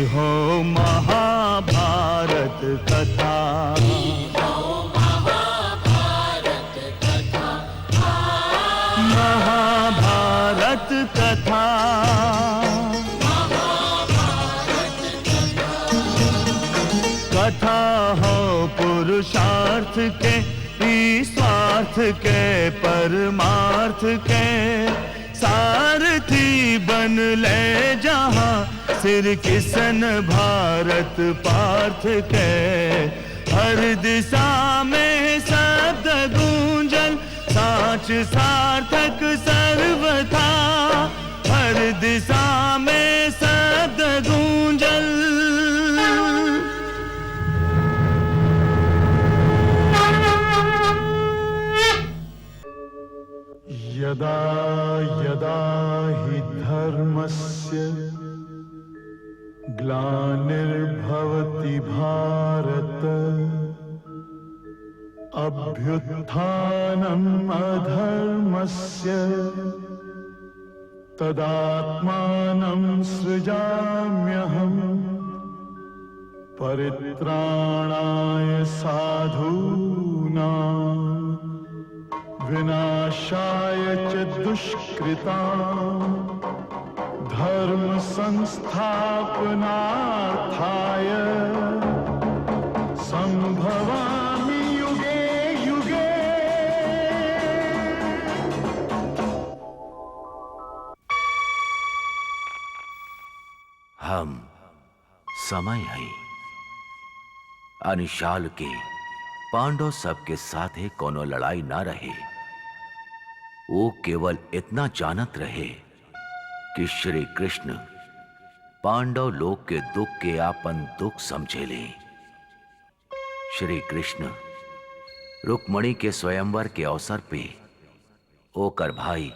हो महाभारत कथा। महाभारत कथा। कथा हो पुरुषार्थ के, स्वार्थ के, परमार्थ के। सारथी बन ले जहां सिर किसन भारत पार्थ के। हर दिशा में शब्द गूंजन, साच सार्थक सर्वथा। हर दिशा में शब्द गूंजन। यदा यदा हि धर्मस्य ग्लानिर्भवति भारत, अभ्युत्थानम् अधर्मस्य तदात्मानं सृजाम्यहम्। परित्राणाय साधूनां विनाशाय च दुष्कृतां। धर्म संस्थापनार्थाय संभवामि युगे युगे। हम समय है अनिशाल के पांडव सबके साथ ही कोनो लड़ाई ना रहे। वो केवल इतना जानत रहे कि श्री कृष्ण पांडव लोग के दुख के आपन दुख समझे ले। श्री कृष्ण रुक्मणी के स्वयंवर के अवसर पे ओकर भाई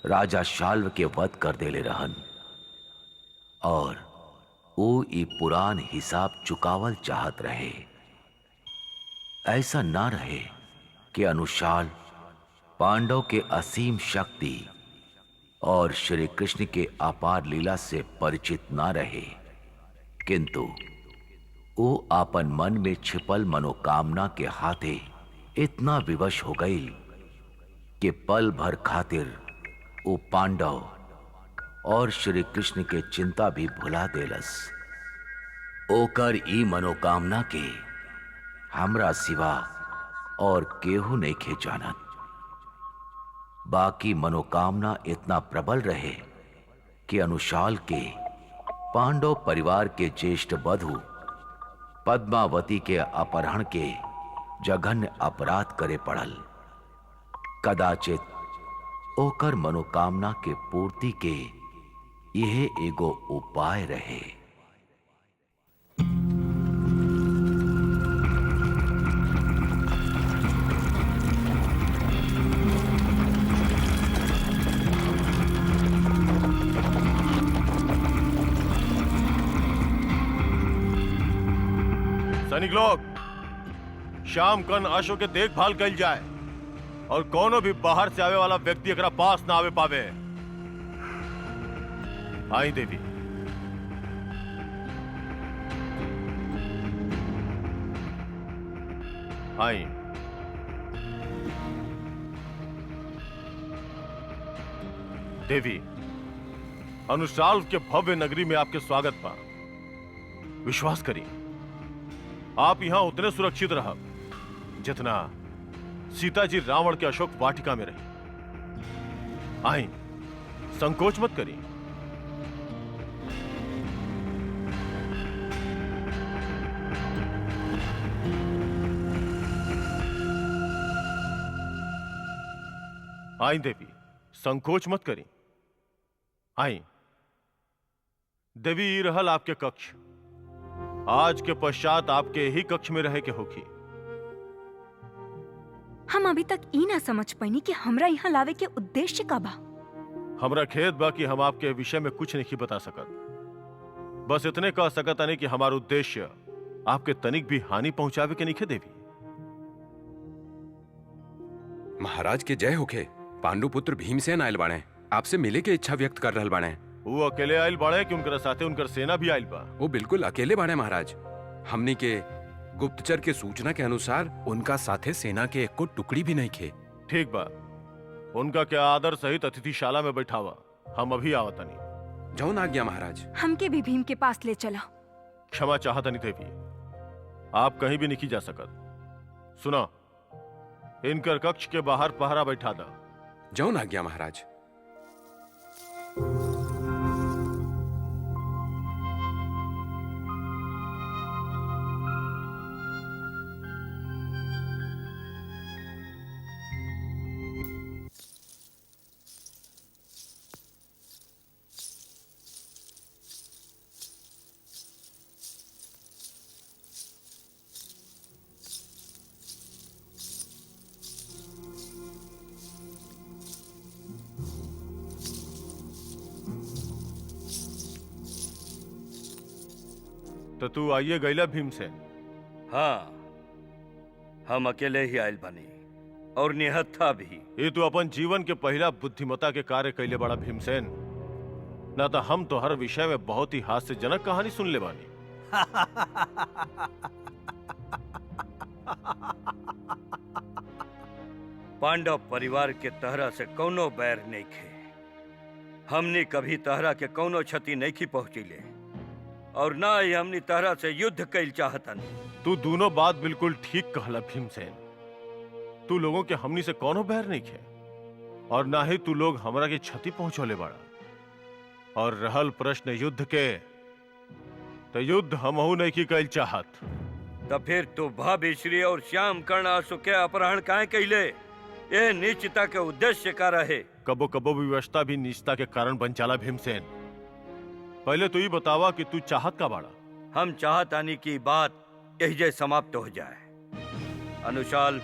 राजा शाल्व के वध कर देले रहन और वो ई पुरान हिसाब चुकावल चाहत रहे। ऐसा ना रहे कि अनुशाल पांडव के असीम शक्ति और श्री कृष्ण के अपार लीला से परिचित ना रहे, किंतु वो आपन मन में छिपल मनोकामना के हाथे इतना विवश हो गई कि पल भर खातिर वो पांडव और श्री कृष्ण के चिंता भी भुला देलस। ओकर ई मनोकामना के हमरा सिवा और केहू नइखे जानत। बाकी मनोकामना इतना प्रबल रहे कि अनुशाल के पांडव परिवार के ज्येष्ठ बधू पद्मावती के अपहरण के जघन्य अपराध करे पड़ल। कदाचित ओकर मनोकामना के पूर्ति के यह एगो उपाय रहे। सैनिक लोग, शाम कन अशोक के देखभाल कल जाए और कोनो भी बाहर से आवे वाला व्यक्ति एकरा पास ना आवे पावे। आई देवी। आई। देवी, अनुशाल के भव्य नगरी में आपके स्वागत पा। विश्वास करिए, आप यहां उतने सुरक्षित रह जितना सीता जी रावण के अशोक वाटिका में रही। आई, संकोच मत करिए। आई देवी, संकोच मत करी। आई देवी, रहल आपके कक्ष। आज के पश्चात आपके ही कक्ष में रहे के होगी। हम अभी तक ई ना समझ पानी कि हमरा यहाँ लावे के उद्देश्य का बा। हमरा खेद बा कि हम आपके विषय में कुछ नहीं बता सकत। बस इतने कह सकत नहीं कि हमारा उद्देश्य आपके तनिक भी हानि पहुंचावे के नहीं देवी। महाराज के जय होखे। पांडु पुत्र भीमसेन आयल बाणे, आपसे मिले के इच्छा व्यक्त कर रहल बाणे। वो अकेले आयल बाड़े कि उनकर साथे उनकर सेना भी आयल बा? वो बिल्कुल अकेले बाड़े महाराज। हमनी के गुप्तचर के सूचना के अनुसार उनका साथे सेना के एक को टुकड़ी भी नहीं खे। ठीक बा, उनका क्या आदर सहित अतिथिशाला में बैठावा, हम अभी आवतनी। जौन आज्ञा महाराज। हमके भी भीम के पास ले चला। क्षमा चाहतनी देवी, आप कहीं भी नहीं जा सकत। सुना, इनकर कक्ष के बाहर पहरा बैठा दा। जौन आज्ञा महाराज। तो तू आइए गैला भीमसेन? हाँ, हम अकेले ही आयल बनी और निहत्था भी। ये तो अपन जीवन के पहला बुद्धिमता के कार्य कैले बड़ा भीमसेन। ना तो हम तो हर विषय में बहुत ही हास्यजनक कहानी सुन ले बानी। पांडव परिवार के तहरा से कौनो बैर नहीं खे। हमने कभी तहरा के कौनो क्षति नहीं की पहुंचीले और ना ही हमने तहरा से युद्ध कैल चाहतन। तू दोनों बात बिल्कुल ठीक कहला भीमसेन। तू लोगों के हमनी से कोनो बैर नहीं खे और ना ही तू लोग हमरा के क्षति पहुंचोले बड़ा। और रहल प्रश्न युद्ध के, तो युद्ध हमहू नहीं की कैल चाहत। तो फिर तू भाभीश्री और श्याम कर्ण आंसू के अपहरण काहे कैले? ये नीचता के उद्देश्य का रहे। कबो कबो विवशता भी नीचता के कारण बन जाला भीमसेन। पहले तो ये बतावा कि तू चाहत का बाड़ा? हम चाहतानी की बात यही जे समाप्त हो जाए। अनुशाल,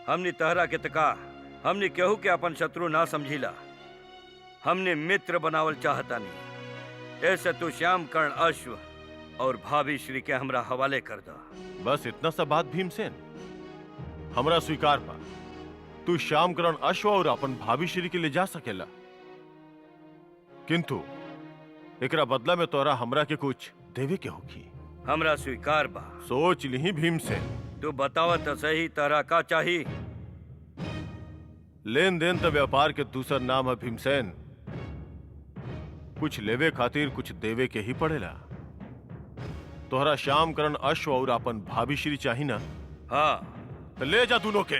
हमने तहरा के तका हमने केहू के अपन शत्रु ना समझीला। हमने मित्र बनावल चाहतानी। ऐसे तू श्याम कर्ण अश्व और भाभी श्री के हमरा हवाले कर दा। बस इतना सा बात भीमसेन? हमरा स्वीकार बा। तू श्याम कर्ण अश्व और अपन भाभी श्री के ले जा सकेला, किंतु एकरा बदला में तोरा हमरा के कुछ देवे के होगी। हमरा स्वीकार बा। सोच ली भीमसेन। तू बतावा तो सही, तहरा का चाहिए? लेन देन तो व्यापार के दूसर नाम है भीमसेन। कुछ लेवे खातिर कुछ देवे के ही पड़ेला। तोहरा श्याम कर्ण अश्व और अपन भाभी श्री चाहिए ना? हाँ। तो ले जा दोनों के,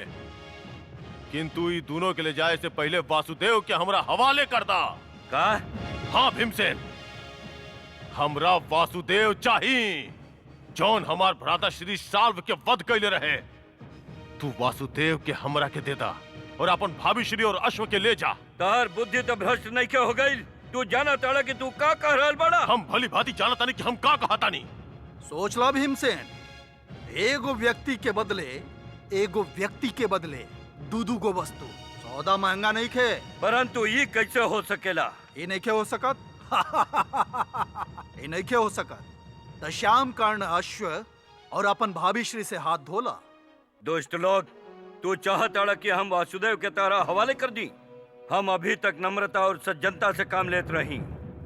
किंतु ये दोनों के ले जाए से पहले वासुदेव के हमरा हवाले कर दा। का? हाँ भीमसेन, हमरा वासुदेव चाहिए, जौन हमार भ्राता श्री साल्व के वध कैले रहे। तू वासुदेव के हमरा के दे दा और अपन भाभी श्री और अश्व के ले जा। तार बुद्धि तो भ्रष्ट नहीं क्या हो गई? तू जाना ताड़ा कि तू का कह रहल बड़ा? हम भली भांति जानता नहीं कि हम का कहता नहीं। सोच ला भीमसेन, एगो व्यक्ति के बदले दू गो वस्तु। सौदा महंगा नहीं खे। परंतु ये कैसे हो सकेला? ये नहीं खे हो सकत। ये नहीं खे हो सकत। तो श्याम कर्ण अश्व और अपन भाभी श्री से हाथ धोला। दुष्ट लोग, तू चाहता कि हम वासुदेव के तारा हवाले कर दी? हम अभी तक नम्रता और सज्जनता से काम लेते रही।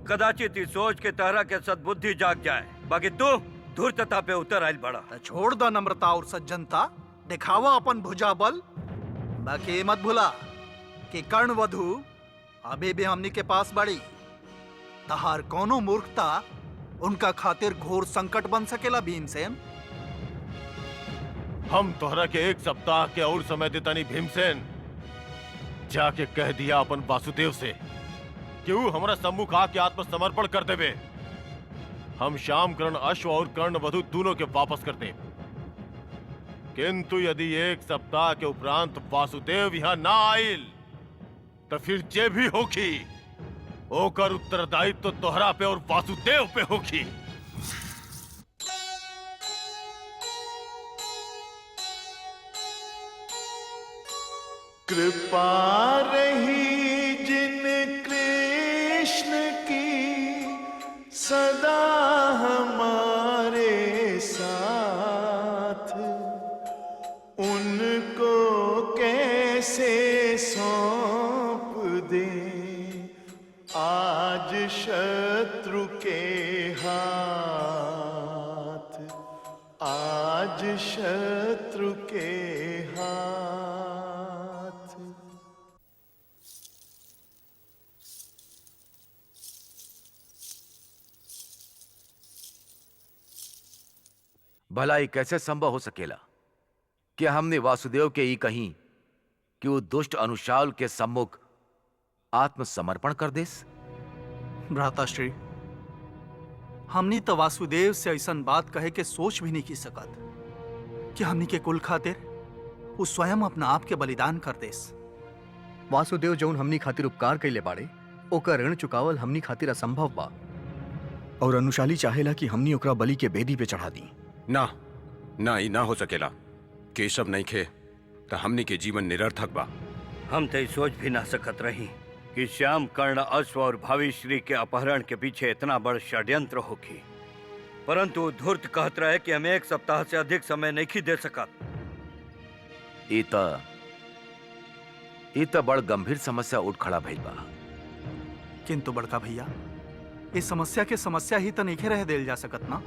कदाचित ही सोच के तारा के सद्बुद्धि जाग जाए, बाकी तू धूर्तता पे उतर आयल बड़ा। तो छोड़ दा नम्रता और सज्जनता, दिखावा अपन भुजा बल। बाकी मत भूला कि कर्ण वधु अभी भी हमनी के पास बड़ी। तहार कोनो मूर्खता उनका खातिर घोर संकट बन सकेला भीमसेन। हम तोहरा के एक सप्ताह के और समय देता नहीं भीमसेन। जाके कह दिया अपन वासुदेव से कि वो हमारा सम्मुख आके आत्मसमर्पण कर देवे। हम श्याम कर्ण अश्व और कर्ण वधु दोनों के वापस कर दे। किंतु यदि एक सप्ताह के उपरांत वासुदेव यहाँ ना आयल, तो फिर जे भी होगी ओकर उत्तरदायित्व तो तोहरा पे और वासुदेव पे होगी। कृपा रही जिन कृष्ण की सदा हमारे साथ, उनको कैसे सौंप दे आज शरीर शत्रु के हाथ। भला ये कैसे संभव हो सकेला कि हमने वासुदेव के ही कहीं कि वो दुष्ट अनुशाल के सम्मुख आत्मसमर्पण कर देस? भ्राताश्री, हमनी तो वासुदेव से ऐसा बात कहे के सोच भी नहीं की सकत कि हमनी के कुल खातिर वो स्वयं अपना आप के बलिदान कर देस। वासुदेव जौन हमनी खातिर उपकार कैले बाड़े ओकर ऋण चुकावल हमनी खातिर असंभव बा, और अनुशाली चाहेला कि हमनी ओकरा बलि के बेदी पे चढ़ा दी। ना ना, ई ना हो सकेला। केशव नहीं खे तो हमनी के जीवन निरर्थक बा। हम तो सोच भी ना सकत रही कि श्याम कर्ण अश्व और भाविश्री के अपहरण के पीछे इतना बड़ षड्यंत्र होगी, परंतु धूर्त कहत रहे कि हमें 1 सप्ताह से अधिक समय नहीं दे सकत। इता बड़ गंभीर समस्या उठ खड़ा भइल बा। किंतु बड़का भैया, इस समस्या के समस्या ही तो नहीं रह देल जा सकत ना।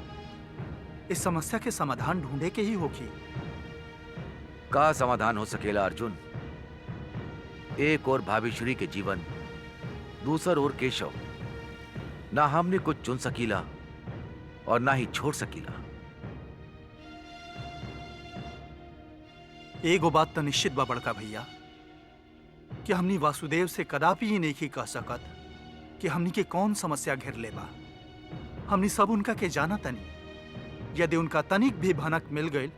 इस समस्या के समाधान ढूंढे के ही होगी। का समाधान हो सकेला अर्जुन? एक और भाविश्री के जीवन, दूसर ओर केशव। ना हमने कुछ चुन सकीला और ना ही छोड़ सकीला। एगो बात तो निश्चित बा बड़का भैया कि हमनी वासुदेव से कदापि ही नहीं कह सकत कि हमनी के कौन समस्या घेर ले बा। हमनी सब उनका के जाना तनी। यदि उनका तनिक भी भनक मिल गई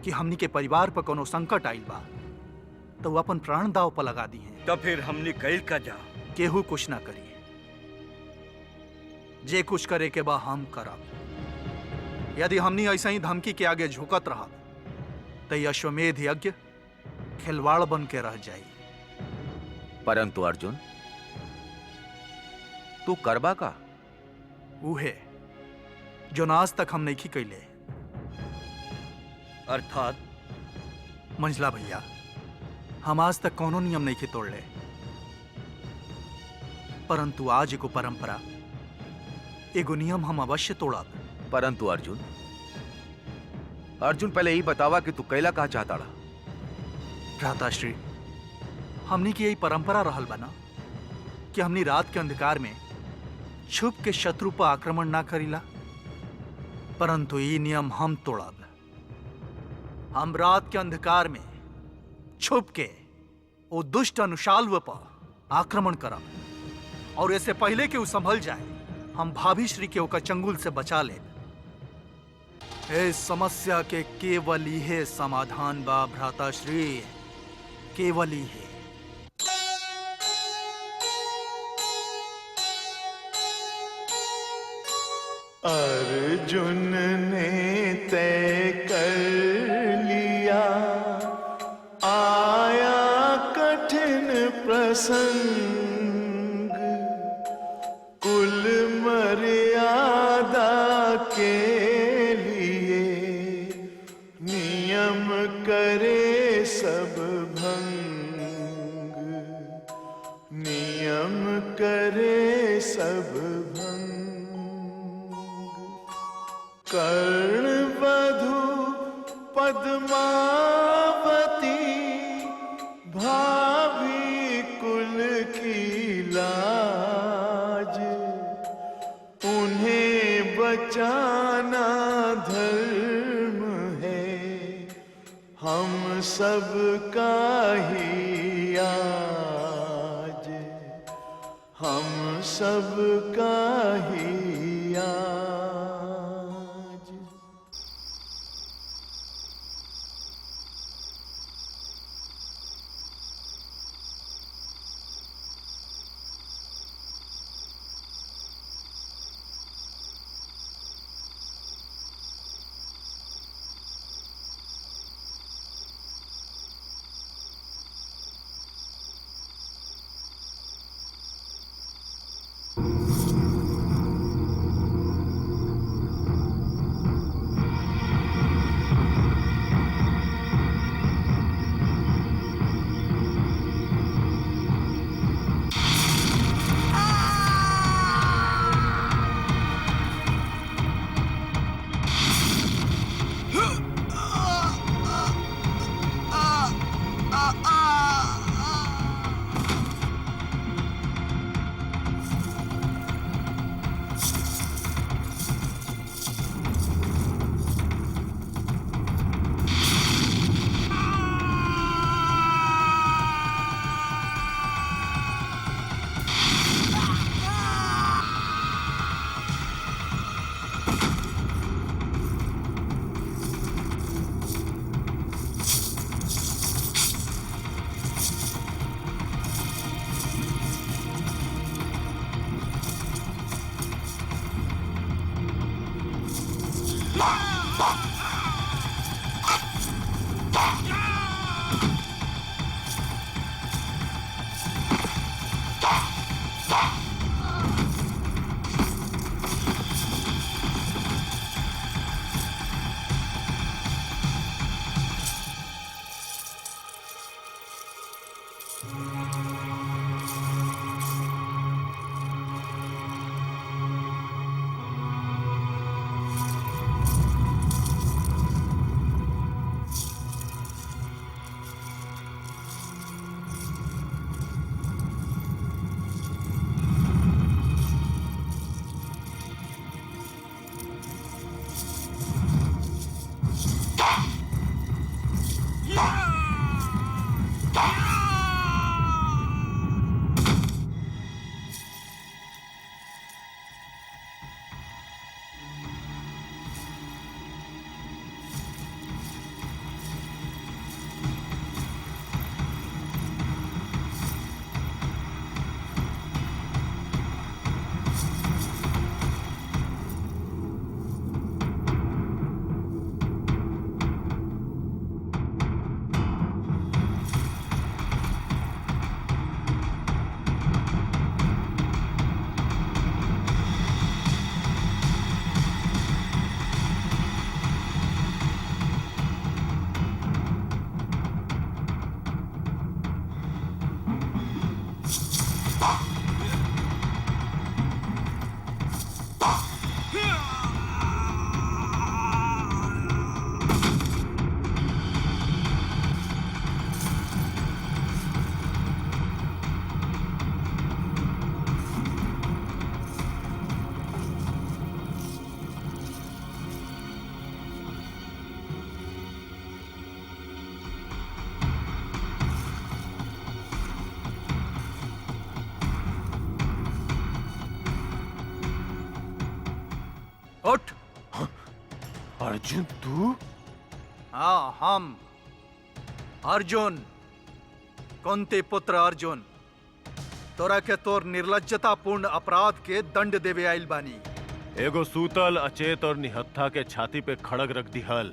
कि हमनी के परिवार पर कोनो संकट आइल बा तो वो अपन प्राण दाव पर लगा दी हैं। तो फिर हमने कैल का जा। केहू कुछ ना करिए, जे कुछ करे के बा हम करब। यदि हमनी ऐसा ही धमकी के आगे झुकत रहा तो ये अश्वमेध यज्ञ खिलवाड़ बन के रह जाई। परंतु अर्जुन, तू करबा का? उहे जो आज तक हम नहीं कैले। अर्थात मंझला भैया, हम आज तक कोनो नियम नहीं तोड़ले, परंतु आज एगो परंपरा, एगो नियम हम अवश्य तोड़ब। परंतु अर्जुन, पहले ही बतावा कि तू कैला कहा चाहता रहा? भ्राताश्री, हमनी की यही परंपरा रहल बना कि हमनी रात के अंधकार में छुप के शत्रु पर आक्रमण ना करीला, परंतु ये नियम हम तोड़ब। हम रात के अंधकार में छुप के वो दुष्ट अनुशाल्व पर आक्रमण करब, और इससे पहले कि वो संभल जाए हम भाभिश्री के ओकर चंगुल से बचा ले। इस समस्या के केवल यह समाधान बा भ्राताश्री, केवल ही है। अर्जुन ने तय कर लिया, आया कठिन प्रसंग, कुल मर्यादा के लिए नियम करे सब भंग, नियम करे सब भंग। कर्ण वधु पद्मावती, भाभी कुल की लाज, उन्हें बचाना धर्म है हम सबका ही आज, हम सबका ही आज। उठ। अर्जुन तू? हाँ, हम अर्जुन, कुंती पुत्र अर्जुन, तोरा के तोर निर्लज्जतापूर्ण अपराध के दंड देवे आइल बानी। एगो सूतल अचेत और निहत्था के छाती पे खड़ग रख दिहल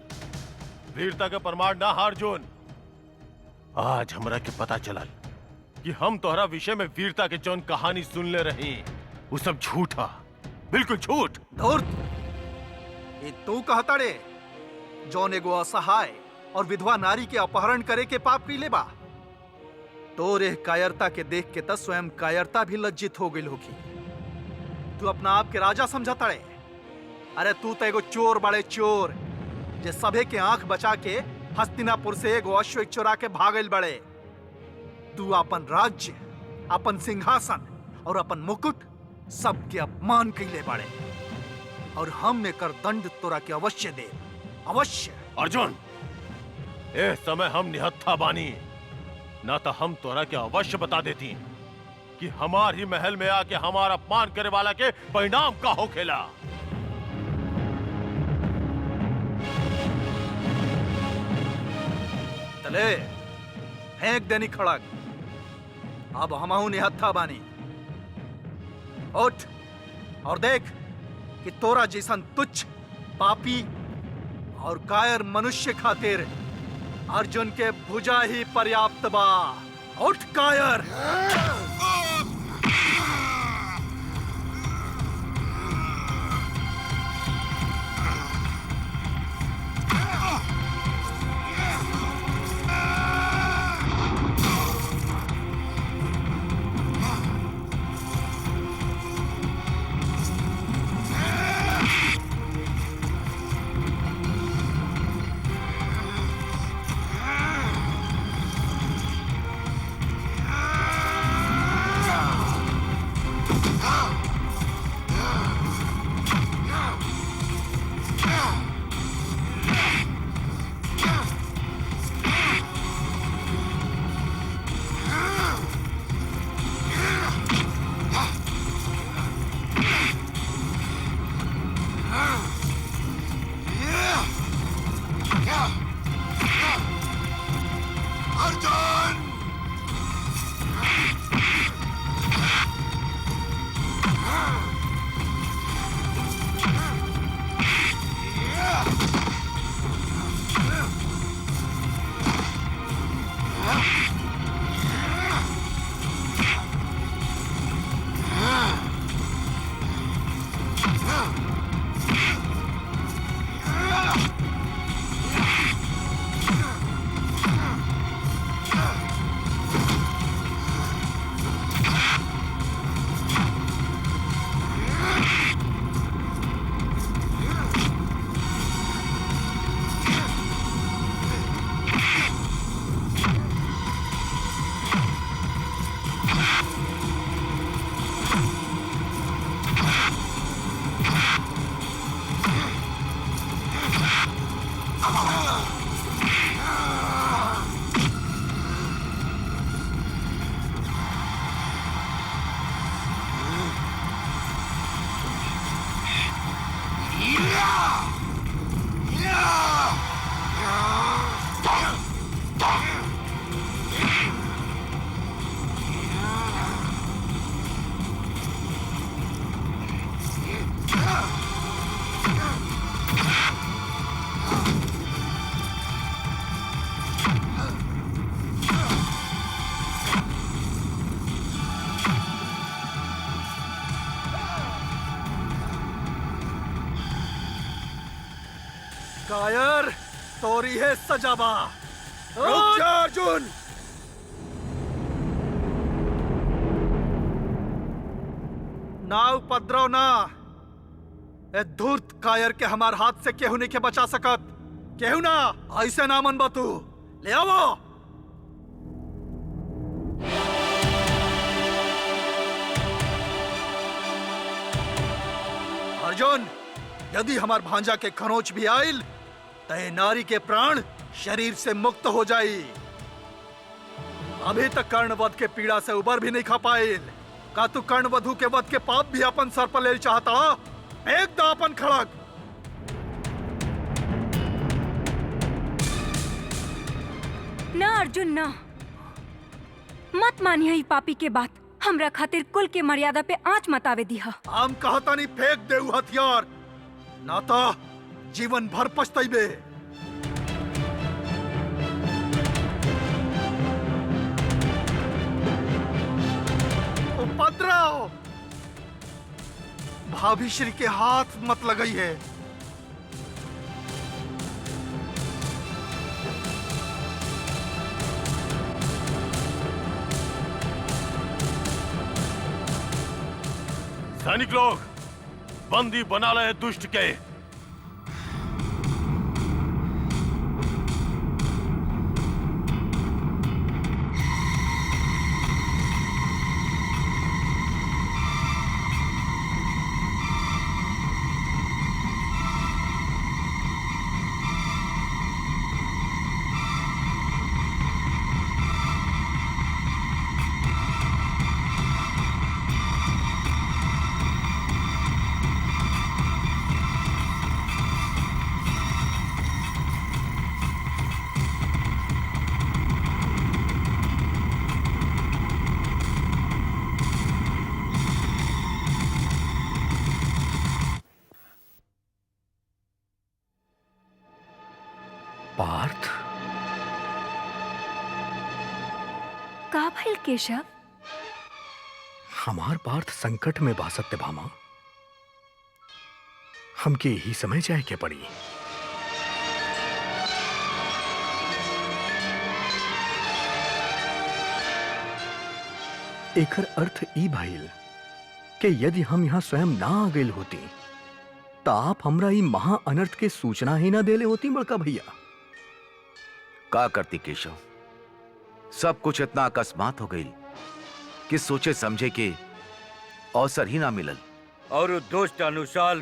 वीरता के प्रमाण ना हा अर्जुन। आज हमरा के पता चलल कि हम तोहरा विषय में वीरता के जौन कहानी सुनले रही वो सब झूठा, बिल्कुल झूठ। धूर्त, ये तू कहता रे जौन एगो असहाय और विधवा नारी के अपहरण करे के पाप की लेबा। तोरे कायरता के देख के त स्वयं कायरता भी लज्जित हो गई होगी। तू अपना आप के राजा समझता रे? अरे तू तो एगो चोर बड़े चोर, जे सभे के आंख बचा के हस्तिनापुर से एगो अश्व चुरा के भागल बड़े। तू अपन राज्य, अपन सिंहासन और अपन मुकुट सबके अपमान कैले बड़े, और हम एकर दंड तोरा के अवश्य दे, अवश्य। अर्जुन, ए समय हम निहत्था बानी, ना तो हम तोरा के अवश्य बता देती कि हमार ही महल में आके हमारा अपमान करे वाला के परिणाम का हो खेला। चले फेंक देनी खड़ग। अब हमहू निहत्था बानी। उठ और देख कि तोरा जैसन तुच्छ, पापी और कायर मनुष्य खातिर अर्जुन के भुजा ही पर्याप्त बा। उठ कायर। कायर तोरी है सजाबा। रुक जा अर्जुन। ना उपद्रव ना। ए धूर्त कायर के हमार हाथ से केहू नहीं के बचा सकत। केहू ना ऐसे ना मन बतू। ले आवो। अर्जुन, यदि हमार भांजा के खरोच भी आयल तय नारी के प्राण शरीर से मुक्त हो जाई। अभी तक कर्णवध के पीड़ा से उबर भी नहीं खा पायल। का तू कर्णवधु के वध के पाप भी अपन सर पर ले चाहता? एक दा अपन खड़ग। ना अर्जुन ना, मत मानिए ई पापी के बात। हमरा खातिर कुल के मर्यादा पे आंच मत आवे दिहा। हम कहता नहीं फेंक दे उ हथियार, ना तो जीवन भर पछतैबे। उपद्रव भाभी श्री के हाथ मत लगई है। सैनिक लोग बंदी बना रहे दुष्ट के। पार्थ, का भइल केशव? हमार पार्थ संकट में बा सत्यभामा। हमके यही समय जाए के पड़ी। एकर अर्थ ई भइल कि यदि हम यहाँ स्वयं ना आ गए होती तो आप हमरा ई महा अनर्थ के सूचना ही ना देले होती बड़का भैया। का करती केशव, सब कुछ इतना अकस्मात हो गई कि सोचे समझे के अवसर ही ना मिलल। और दुष्ट अनुशाल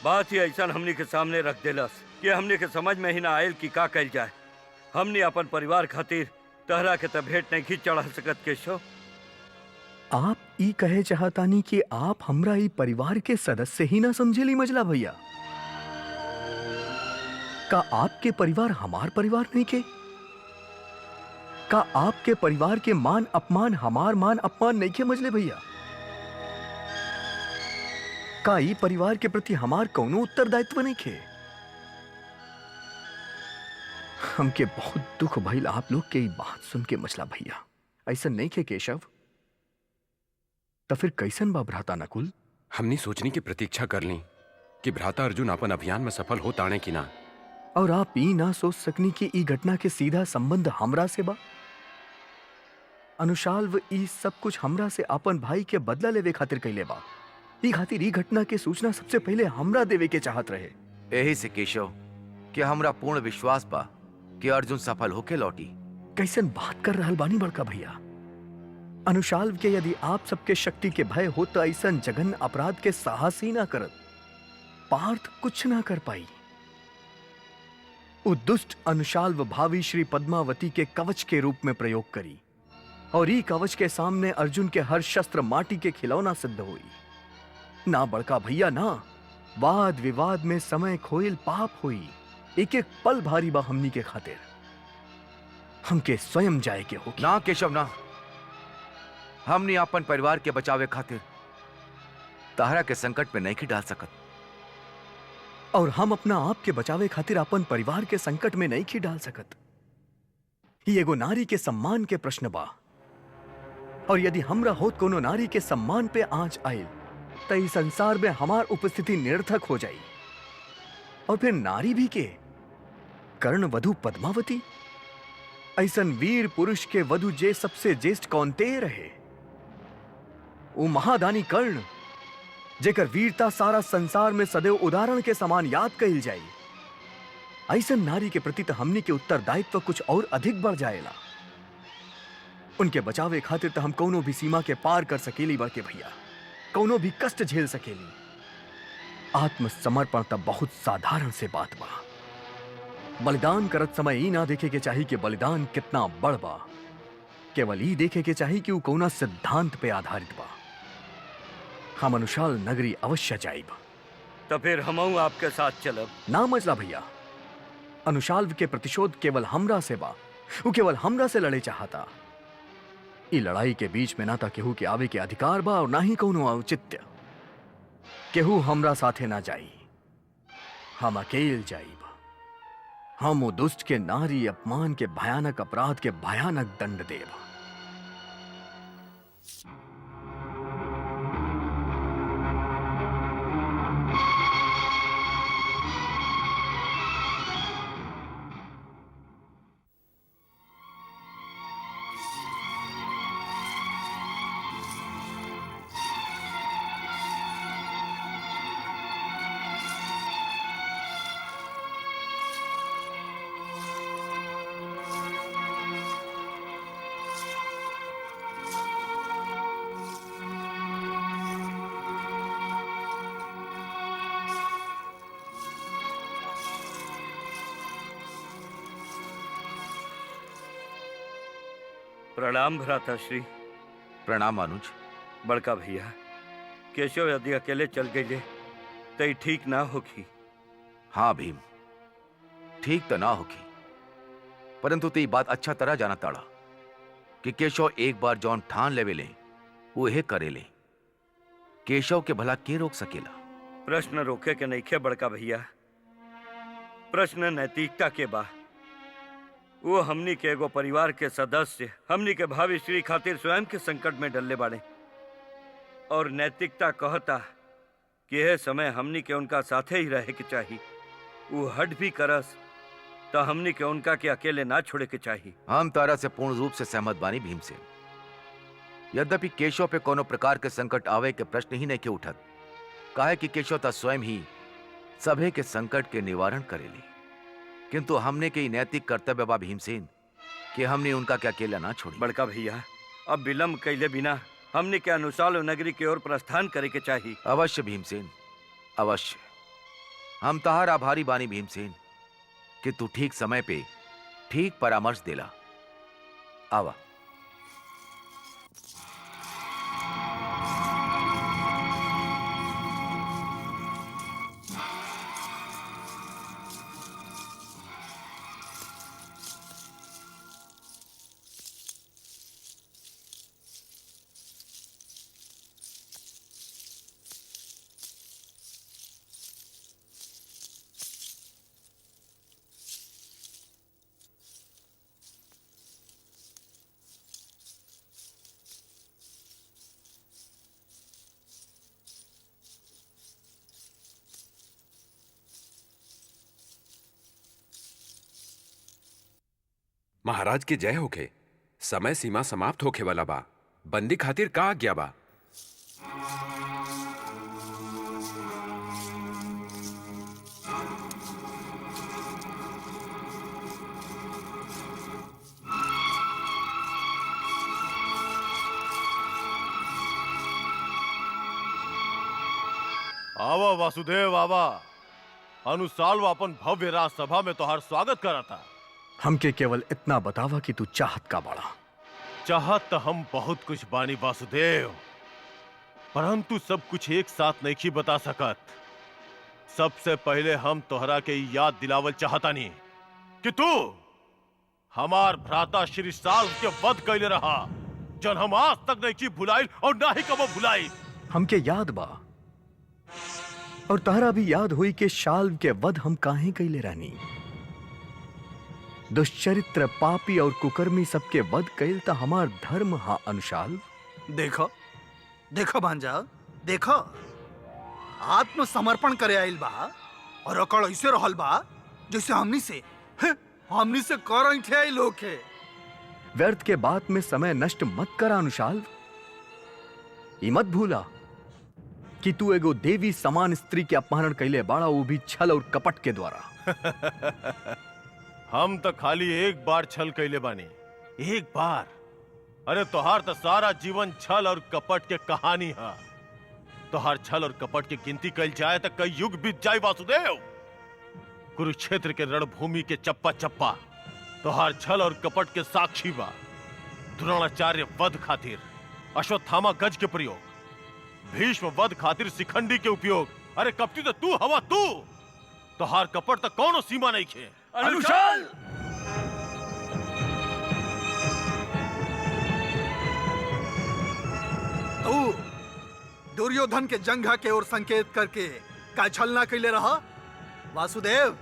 बात ही ऐसा हमनी के सामने रख देलस कि हमनी के समझ में ही ना आयल कि का कल जाए। हमने अपन परिवार खातिर तहरा के तब भेंट नहीं खींच चढ़ा सकत केशव। आप ई कहे चाहतानी कि आप हमरा ई परिवार के सदस्य ही ना समझेली मजला भैया। का आपके परिवार हमार परिवार नहीं के? का आपके परिवार के मान अपमान हमार मान अपमान नहीं के मजले भैया? का ई परिवार के प्रति हमार कौनो उत्तरदायित्व नहीं के? हमके बहुत दुख भइल आप लोग के ई बात सुन के मचला भैया। ऐसा नहीं के केशव? तो फिर कैसन बा भ्राता नकुल? हमनी सोचनी की प्रतीक्षा कर ली कि भ्राता अर्जुन अपन अभियान में सफल हो ताणे की ना। और आप ई ना सोच सकनी कि ई घटना के सीधा संबंध हमरा से बा। अनुशाल्व ई सब कुछ हमरा से अपन भाई के बदला लेवे खातिर कैले बा। ई खातिर ई घटना के सूचना सबसे पहले हमरा देवे के चाहत रहे। यही से केशव कि हमरा पूर्ण विश्वास बा कि अर्जुन सफल होके लौटी। कैसन बात कर रहल बानी बड़का भैया। अनुशाल्व के यदि आप सबके शक्ति के भय हो तो ऐसन जघन्य अपराध के साहस ही ना करत। पार्थ कुछ ना कर पाई। दुष्ट अनुशाल्व भावी श्री पद्मावती के कवच के रूप में प्रयोग करी और ई कवच के सामने अर्जुन के हर शस्त्र माटी के खिलौना सिद्ध हुई। ना बड़का भैया ना, वाद विवाद में समय खोइल पाप हुई। एक एक पल भारी बा हमनी के खातिर। हमके स्वयं जाए के हो। ना केशव ना, हमने अपन परिवार के बचावे खातिर तहरा के संकट में नहीं डाल सकत। और हम अपना आप के बचावे खातिर अपन परिवार के संकट में नहीं खी डाल सकत। ये एगो नारी के सम्मान के प्रश्न बा। और यदि हमरा होत कोनो नारी के सम्मान पे आंच आयल तो इस संसार में हमार उपस्थिति निरर्थक हो जाई। और फिर नारी भी के कर्ण वधु पद्मावती, ऐसन वीर पुरुष के वधु जे सबसे ज्येष्ठ कौनते रहे, वो महादानी कर्ण जेकर वीरता सारा संसार में सदैव उदाहरण के समान याद कइल जाई। ऐसन नारी के प्रति तो हमनी के उत्तरदायित्व कुछ और अधिक बढ़ जाएला। उनके बचावे खातिर तो हम कोनो भी सीमा के पार कर सकेली बड़के भैया, कोनो भी कष्ट झेल सकेली। आत्मसमर्पण तो बहुत साधारण से बात बा। बलिदान करत समय ई ना देखे के चाही कि बलिदान कितना बड़ बा, केवल ई देखे के चाही कि वो कौना सिद्धांत पे आधारित बा। हम अनुशाल नगरी अवश्य जाइब। तो फिर हमहू आपके साथ चलब। ना मजला भैया, अनुशाल्व के प्रतिशोध केवल हमरा से बा। वो केवल हमरा से लड़े चाहता। ई लड़ाई के बीच में ना ता केहू के आवे के अधिकार बा और ना ही कौनो औचित्य। केहू हमरा साथे ना जाई, हम अकेल जाइब। हम वो दुष्ट के नारी अपमान के भयानक अपराध के भयानक दंड देब। प्रणाम भ्राताश्री। प्रणाम अनुज। बड़का भैया, केशव यदि अकेले चल गए तो ई ठीक ना होगी। हाँ भीम, ठीक तो ना होगी, परंतु ते बात अच्छा तरह जाना ताड़ा कि केशव एक बार जौन ठान लेवे ले उहे करे ले। केशव के भला के रोक सकेला? प्रश्न रोके के नहीं खे बड़का भैया, प्रश्न नैतिकता के बा। वो हमनी के एगो परिवार के सदस्य हमनी के भावी श्री खातिर स्वयं के संकट में डलले बाड़े और नैतिकता कहता कि यह समय हमनी के उनका साथे ही रहे के चाहिए। वो हट भी करस तो हमनी के उनका के अकेले ना छोड़े के चाहिए। हम तारा से पूर्ण रूप से सहमत बानी भीम से। यद्यपि केशव पे कोनो प्रकार के संकट आवे के प्रश्न ही नहीं के उठत, काहे कि केशव ता स्वयं ही सभे के संकट के निवारण करेली। किंतु हमने के नैतिक कर्तव्य बा भीमसेन कि हमने उनका क्या अकेला ना छोड़ी। बड़का भैया, अब विलंब कैले बिना हमने के अनुशाल नगरी की ओर प्रस्थान करे के चाहिए। अवश्य भीमसेन, अवश्य। हम तहार आभारी बानी भीमसेन कि तू ठीक समय पे ठीक परामर्श देला। आवा। महाराज की जय होखे। समय सीमा समाप्त होखे वाला बा। बंदी खातिर का आज्ञा बा? आवा वासुदेव आवा। अनुसाल अपन भव्य राज सभा में तोहार स्वागत करा था। हमके केवल इतना बतावा कि तू चाहत का बड़ा। चाहत तो हम बहुत कुछ बानी वासुदेव, परंतु सब कुछ एक साथ नहीं बता सकत। सबसे पहले हम तोहरा के याद दिलावल चाहतानी कि तू हमार भ्राता श्री साल के वध कैले रहा, जन हम आज तक नहीं भुलाइल और ना ही कबो भुलाई। हमके याद बा और तहरा भी याद हुई कि शाल्व के वध हम काहे कैले रहनी। दुष्चरित्र, पापी और कुकर्मी सबके वध कैल त हमार धर्म हा अनुशाल। देखो देखो भांजा, देखो आत्मसमर्पण करे आइल बा और अकड़ ऐसे रहल बा जैसे हमनी से कर ऐठे आइल होखे। व्यर्थ के बात में समय नष्ट मत करा अनुशाल। ई मत भूला कि तू एगो देवी समान स्त्री के अपहरण कैले बाड़ा, वो भी छल और कपट के द्वारा। हम तो खाली एक बार छल कैले बानी, एक बार। अरे तोहार तो सारा जीवन छल और कपट के कहानी है। तोहार छल और कपट की गिनती कैल जाए तो कई युग बीत जाए वासुदेव। कुरुक्षेत्र के रणभूमि के चप्पा चप्पा तोहार छल और कपट के साक्षी बा। द्रोणाचार्य वध खातिर अश्वत्थामा गज के प्रयोग, भीष्म वध खातिर शिखंडी के उपयोग। अरे कपटी तो तू हवा तू। तोहार कपट तो कौनो सीमा नहीं खे। अनुशाल! तू दुर्योधन के जंघा के ओर संकेत करके का छलना कैले रहा। वासुदेव,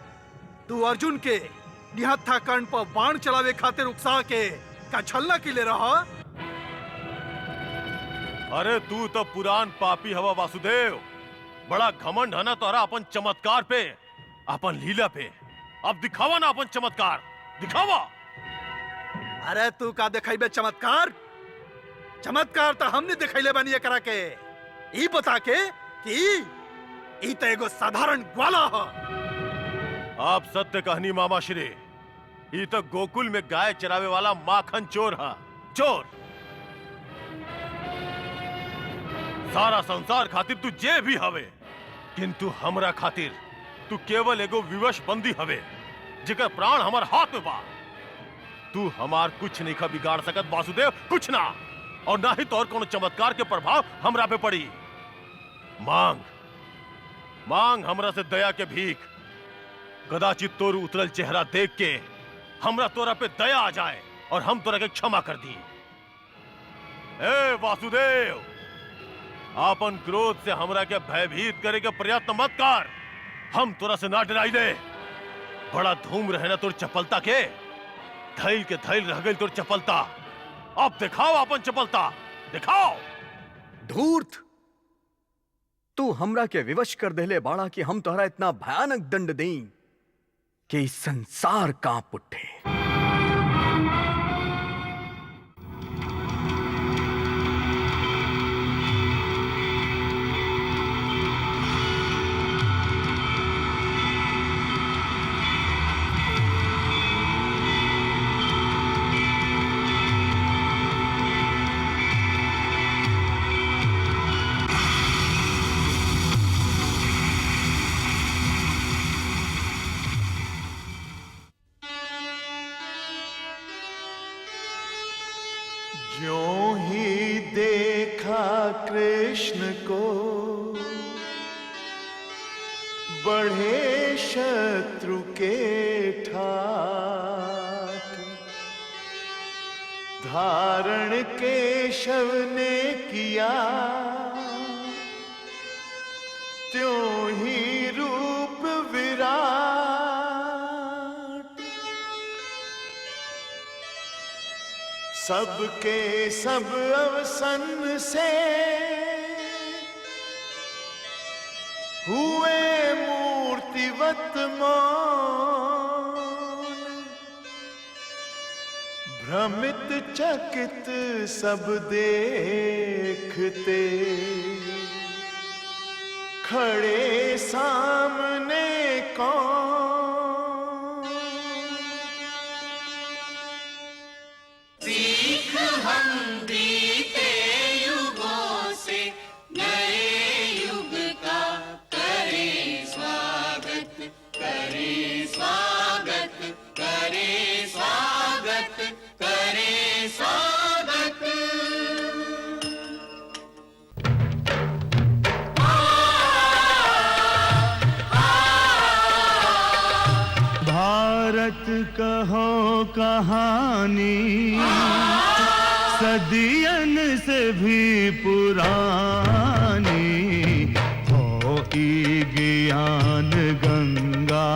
तू अर्जुन के निहत्था कर्ण पर बाण चलावे खातिर उकसा के का छलना कैले रहा। अरे तू तो पुरान पापी हवा वासुदेव। बड़ा घमंड है ना तोहरा अपन चमत्कार पे, अपन लीला पे। अब दिखावा ना अपन चमत्कार, दिखावा। अरे तू का दिखाइबे चमत्कार? चमत्कार तो हमने दिखाइले बानी एकरा के। ई बता के कि ई तो एगो साधारण ग्वाला है। आप सत्य कहनी मामा श्री। ई तो गोकुल में गाय चरावे वाला माखन चोर है, चोर। सारा संसार खातिर तू जे भी हवे, किंतु हमरा खातिर तू केवल एगो विवश बंदी हवे, जेकर प्राण हमार हाथ में बा। तू हमार कुछ नहीं खा बिगाड़ सकत वासुदेव, कुछ ना। और ना ही तोर कोनो चमत्कार के प्रभाव हमरा पे पड़ी। मांग मांग हमरा से दया के भीख। कदाचित तोर उतरल चेहरा देख के हमरा तोरा पे दया आ जाए और हम तोरा के क्षमा कर दी। ए वासुदेव, आपन क्रोध से हमरा के भयभीत करे के प्रयत्न मत कर। हम तोरा से ना डराई दे। बड़ा धूम रहे ना तोर चपलता के। धैल के धैल रह गई तोर चपलता। अब दिखाओ अपन चपलता, दिखाओ। धूर्त, तू हमरा के विवश कर देले बाड़ा कि हम तोहरा इतना भयानक दंड दें कि इस संसार कांप उठे। ज्यों ही देखा कृष्ण को बढ़े शत्रु के ठाठ, धारण केशव ने किया त्यों ही रूप विराट। सबके सब अवसन से हुए मूर्तिवत मौन, भ्रमित चकित सब देखते, खड़े सामने कौन। सीख हम बीते युगों से नए युग का करें स्वागत, करें स्वागत, करें स्वागत, करें स्वागत। भारत कहो कहानी सदियन से भी पुरानी, हो ई ज्ञान गंगा